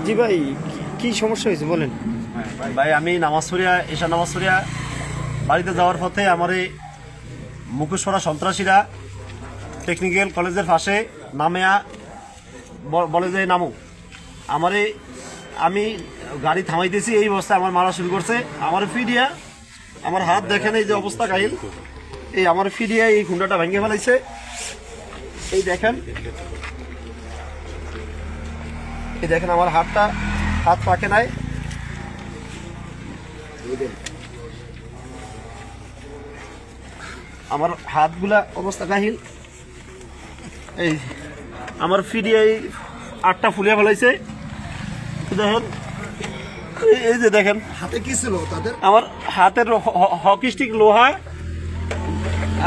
জি ভাই, কি সমস্যা হয়েছে বলেন। ভাই আমি নামাজ পড়িয়া এশা নামাজ পড়িয়া বাড়িতে যাওয়ার পথে আমার এই মুখোশরা সন্ত্রাসীরা টেকনিক্যাল কলেজের পাশে নামিয়া বলে যে নামো আমারে আমি গাড়ি থামাইতেছি এই অবস্থায় আমার মারা শুরু করছে। আমার ফিডিয়া আমার হাত দেখেন এই যে অবস্থা কাহিল, এই আমার ফিডিয়া এই খুন্ডাটা ভেঙে ফেলাইছে। এই দেখেন আমার হাত পাকে নাই। আমার হাতগুলা অবস্থা কাহিল, এই আমার ফিডিয়া এই 8টা ফুলিয়া ফেলাইছে। দেখেন এই যে দেখেন হাতে কি ছিল তাদের? আমার হাতের হকি স্টিক লোহা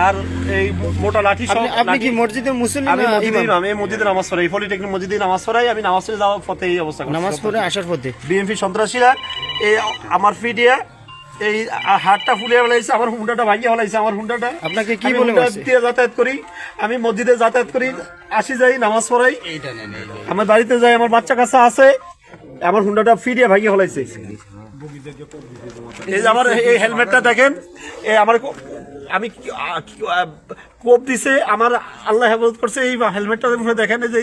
আর এই মোটা লাঠি সহ। আপনি কি মসজিদের মুসল্লি? আমি মসজিদে ইমাম, এই মসজিদে নামাজ পড়াই, পলিটেকনিক মসজিদে নামাজ পড়াই। আমি নামাজ পড়ে যাওয়ার পথে এই অবস্থা, নামাজ পড়ে আসার পথে বিএমপি সন্ত্রাসীরা এই আমার ফিডিয়া এই হাতটা ফুলিয়ে ফেলাইছে, আমার হুন্ডাটা ভাঙিয়ে ফেলাইছে। আমার হুন্ডাটা আপনাকে কি বলে মারছে? দিয়ে যাতায়াত করি, আমি মসজিদে যাতায়াত করি, আসি যাই নামাজ পড়াই, আমার বাড়িতে যাই, আমার বাচ্চা কাচ্চা আছে। আমার হুন্ডাটা ফিডিয়া ভাঙিয়ে ফেলাইছে। এই যে আমার এই হেলমেটটা দেখেন, এই আমার আমি কোপ দিছে, আমার আল্লাহ হেফাজত করছে। এই হেলমেটটা দেখেন, এই যে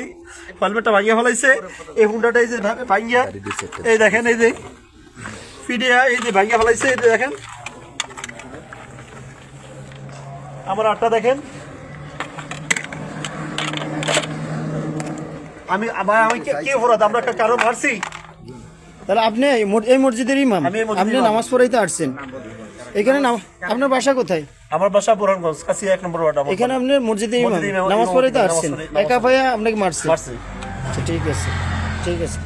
হেলমেটটা ভাঙিয়ে ফেলাইছে। এই হুন্ডাটা এই যে ভাঙিয়া, এই দেখেন এই যে ফিডিয়া এই যে ভাঙিয়ে ফেলাইছে। এই যে দেখেন আমার আটটা দেখেন। আমি কি অপরাধ? আমরা কারো মারছি? তাহলে আপনি এই মসজিদের ইমাম, আমি এই মসজিদের আপনি ইমাম। নামাজ পড়াইতে আসছেন এখানে। আপনার বাসা কোথায়? আমার বাসা বুরহানগঞ্জ, কাছে 1 নম্বর ওয়ার্ড। এখানে আপনি মসজিদে ইমাম, মসজিদে ইমাম, নামাজ পড়াইতে আসছেন, নামাজ পড়াই- একা ভাইয়া আপনাকে মারছে? মারছি। আচ্ছা, ঠিক আছে, ঠিক আছে।